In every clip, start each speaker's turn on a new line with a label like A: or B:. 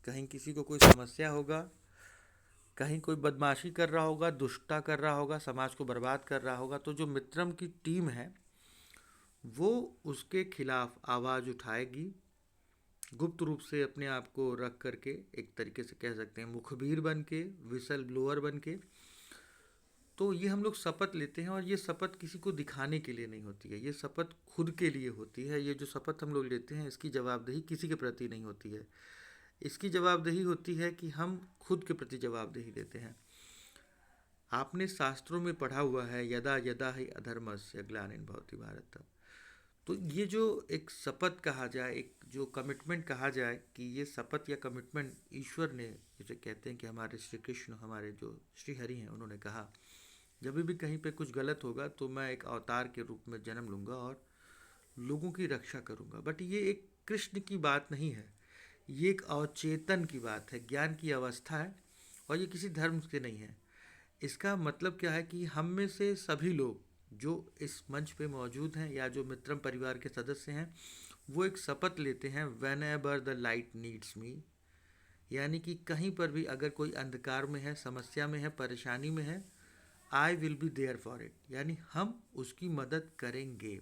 A: कहीं किसी को कोई समस्या होगा, कहीं कोई बदमाशी कर रहा होगा, दुष्टता कर रहा होगा, समाज को बर्बाद कर रहा होगा, तो जो मित्रम की टीम है वो उसके खिलाफ आवाज़ उठाएगी, गुप्त रूप से अपने आप को रख करके, एक तरीके से कह सकते हैं मुखबिर बन के, विसल ब्लोअर बन के। तो ये हम लोग शपथ लेते हैं, और ये शपथ किसी को दिखाने के लिए नहीं होती है, ये शपथ खुद के लिए होती है। ये जो शपथ हम लोग लेते हैं इसकी जवाबदेही किसी के प्रति नहीं होती है, इसकी जवाबदेही होती है कि हम खुद के प्रति जवाबदेही देते हैं। आपने शास्त्रों में पढ़ा हुआ है, यदा यदा ही अधर्मस्य ग्लानिर्भवति भवति भारत। तो ये जो एक शपथ कहा जाए, एक जो कमिटमेंट कहा जाए, कि ये शपथ या कमिटमेंट ईश्वर ने, जिसे कहते हैं कि हमारे श्री कृष्ण, हमारे जो श्री हरि हैं, उन्होंने कहा जब भी कहीं पे कुछ गलत होगा तो मैं एक अवतार के रूप में जन्म लूँगा और लोगों की रक्षा करूँगा। बट ये एक कृष्ण की बात नहीं है, ये एक अवचेतन की बात है, ज्ञान की अवस्था है, और ये किसी धर्म से नहीं है। इसका मतलब क्या है कि हम में से सभी लोग जो इस मंच पे मौजूद हैं या जो मित्रम परिवार के सदस्य हैं, वो एक शपथ लेते हैं, when ever the light needs मी, यानी कि कहीं पर भी अगर कोई अंधकार में है, समस्या में है, परेशानी में है, I will be there for it, यानी हम उसकी मदद करेंगे।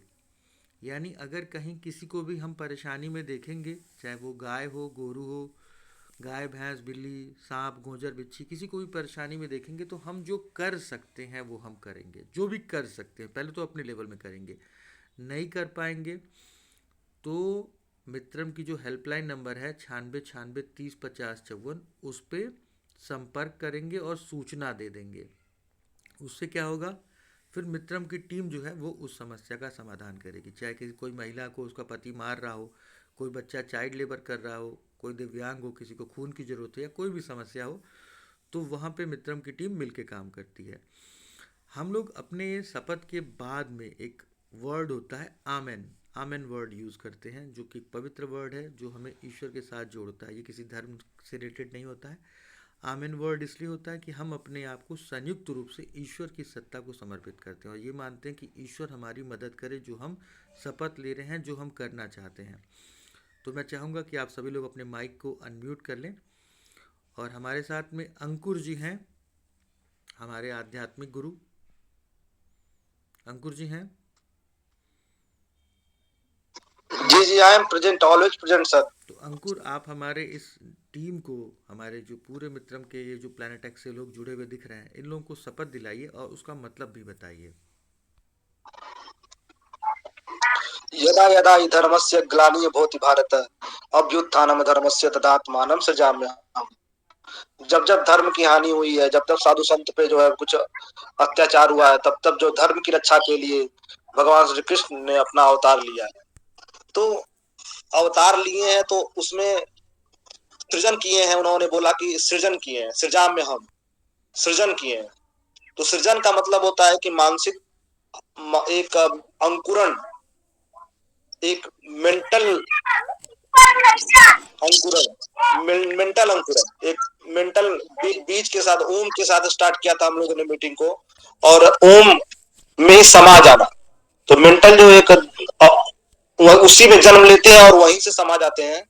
A: यानी अगर कहीं किसी को भी हम परेशानी में देखेंगे, चाहे वो गाय हो, गोरू हो, गाय भैंस बिल्ली सांप गोजर बिच्छी, किसी को भी परेशानी में देखेंगे तो हम जो कर सकते हैं वो हम करेंगे, जो भी कर सकते हैं पहले तो अपने लेवल में करेंगे। नहीं कर पाएंगे तो मित्रम की जो हेल्पलाइन नंबर है 96 96 30 50 54, उस पर संपर्क करेंगे और सूचना दे देंगे। उससे क्या होगा, फिर मित्रम की टीम जो है वो उस समस्या का समाधान करेगी। चाहे किसी कोई महिला को उसका पति मार रहा हो, कोई बच्चा चाइल्ड लेबर कर रहा हो, कोई दिव्यांग हो, किसी को खून की ज़रूरत हो, या कोई भी समस्या हो, तो वहाँ पे मित्रम की टीम मिलके काम करती है। हम लोग अपने शपथ के बाद में एक वर्ड होता है आमेन, आमेन वर्ड यूज़ करते हैं, जो कि एक पवित्र वर्ड है जो हमें ईश्वर के साथ जोड़ता है। ये किसी धर्म से रिलेटेड नहीं होता है। आमेन वर्ड इसलिए होता है कि हम अपने आप को संयुक्त रूप से ईश्वर की सत्ता को समर्पित करते हैं और ये मानते हैं कि ईश्वर हमारी मदद करे, जो हम शपथ ले रहे हैं, जो हम करना चाहते हैं। तो मैं चाहूँगा कि आप सभी लोग अपने माइक को अनम्यूट कर लें, और हमारे साथ में अंकुर जी हैं, हमारे आध्यात्मिक गुरु अंकुर जी हैं।
B: जी जी, I am present, always present sir.
A: तो अंकुर, आप हमारे इस टीम को, हमारे जो पूरे मित्रम के ये जो प्लानट एक्स से लोग जुड़े हुए दिख रहे हैं, इन लोगों को शपथ दिलाइए और उसका मतलब भी बताइए।
B: यदा यदा हि धर्मस्य ग्लानिः भवति भारत, अभ्युत्थानम् धर्मस्य तदात्मानं सृजाम्यहम्। जब जब धर्म की हानि हुई है, जब जब साधु संत पे जो है कुछ अत्याचार हुआ है, तब तब जो धर्म की रक्षा के लिए भगवान श्री कृष्ण ने अपना अवतार लिया है। तो अवतार लिए हैं तो उसमें सृजन किए हैं, उन्होंने बोला कि सृजन किए हैं, सृजाम्य हम, सृजन किए हैं। तो सृजन का मतलब होता है कि मानसिक एक अंकुरण, एक मेंटल अंकुरण, मेंटल अंकुरण, एक मेंटल बीज के साथ, ओम के साथ स्टार्ट किया था हम लोगों ने मीटिंग को, और ओम में ही समा जाना। तो मेंटल जो एक उसी में जन्म लेते हैं और वहीं से समा जाते हैं।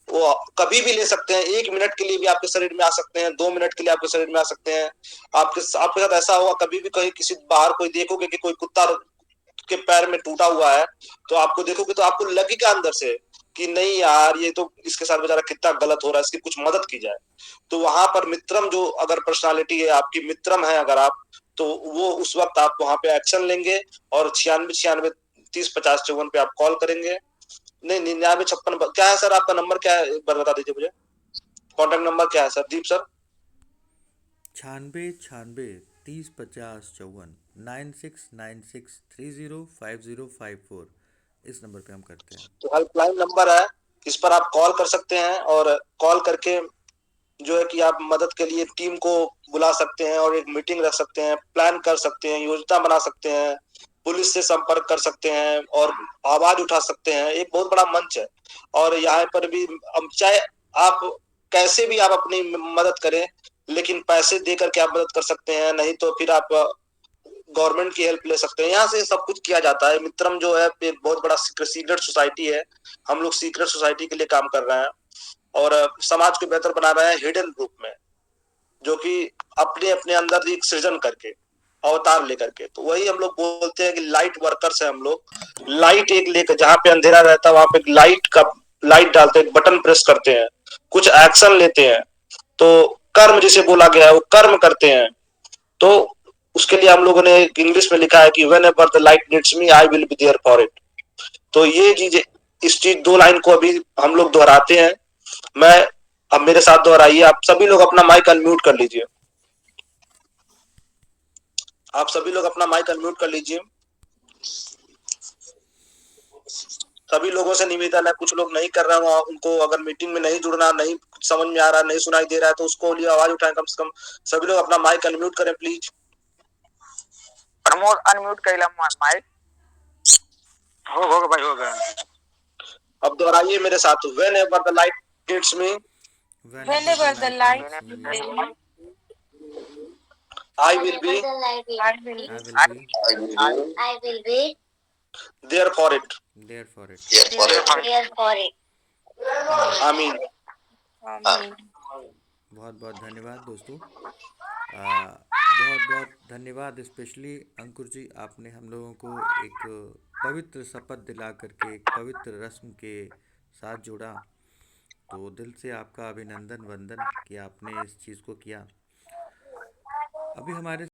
B: वो कभी भी ले सकते हैं, 1 मिनट के लिए भी आपके शरीर में आ सकते हैं, 2 मिनट के लिए आपके शरीर में आ सकते हैं। आपके साथ ऐसा हुआ कभी भी, कहीं किसी बाहर कोई देखोगे कि कोई कुत्ता के पैर में टूटा हुआ है, तो आपको देखोगे तो आपको लगेगा अंदर से कि नहीं यार, ये तो इसके साथ बेचारा कितना गलत हो रहा है, इसकी कुछ मदद की जाए। तो वहां पर मित्रम जो अगर पर्सनालिटी है आपकी, मित्रम है अगर आप, तो वो उस वक्त आप वहां पे एक्शन लेंगे और 96 96 30 50 54 पे आप कॉल करेंगे। नहीं, 99 56, क्या है सर आपका नंबर, क्या है एक बार बता दीजिए मुझे, कॉन्टेक्ट नंबर क्या है सर, दीप सर?
A: 96 96 30 50 54, 96 96 30 50 54, इस नंबर पे हम करते हैं।
B: तो हेल्पलाइन नंबर है, इस पर आप कॉल कर सकते हैं, और कॉल करके जो है कि आप मदद के लिए टीम को बुला सकते हैं और एक मीटिंग रख सकते हैं, प्लान कर सकते हैं, योजना बना सकते हैं, पुलिस से संपर्क कर सकते हैं और आवाज उठा सकते हैं। एक बहुत बड़ा मंच है, और यहाँ पर भी चाहे आप कैसे भी आप अपनी मदद करें, लेकिन पैसे दे करके आप मदद कर सकते हैं, नहीं तो फिर आप गवर्नमेंट की हेल्प ले सकते हैं। यहाँ से सब कुछ किया जाता है। मित्रम जो है एक बहुत बड़ा सीक्रेट सोसाइटी है, हम लोग सीक्रेट सोसाइटी के लिए काम कर रहे हैं। और समाज को बेहतर बना रहे हैं हिडन रूप में, जो कि अपने अपने अंदर एक सृजन करके, अवतार लेकर के। तो वही हम लोग बोलते हैं कि लाइट वर्कर्स है हम लोग। लाइट एक लेकर, जहां पे अंधेरा रहता है वहां पे लाइट डालते हैं, बटन प्रेस करते हैं, कुछ एक्शन लेते हैं। तो कर्म जिसे बोला गया है वो कर्म करते हैं। तो उसके लिए हम लोगों ने इंग्लिश में लिखा है कि whenever the light needs me I will be there for it. तो ये चीज, इस चीज 2 लाइन को अभी हम लोग दोहराते हैं। मैं अब मेरे साथ दोहराइए। आप सभी लोग अपना माइक अनम्यूट कर लीजिए। आप सभी लोग अपना माइक अनम्यूट कर लीजिए। सभी लोगों से निवेदन है, कुछ लोग नहीं कर रहे हैं, उनको अगर मीटिंग में नहीं जुड़ना, नहीं समझ में आ रहा, नहीं सुनाई दे रहा है, तो उसको लिए आवाज उठाएं कम से कम। सभी लोग अपना माइक अनम्यूट करें प्लीज।
C: प्रमोद अनम्यूट कैला माइक। हो गया भाई, हो गया।
B: अब दोहराइए मेरे साथ, whenever the light needs me
A: Whenever the light needs me,
B: I will be
A: I will be
B: there for it.
A: there for it.
B: आमीन। आमीन।
A: आमीन। बहुत बहुत धन्यवाद दोस्तों। बहुत बहुत धन्यवाद स्पेशली अंकुर जी, आपने हम लोगों को एक पवित्र शपथ दिला करके एक पवित्र रस्म के साथ जोड़ा। तो दिल से आपका अभिनंदन वंदन कि आपने इस चीज़ को किया। अभी हमारे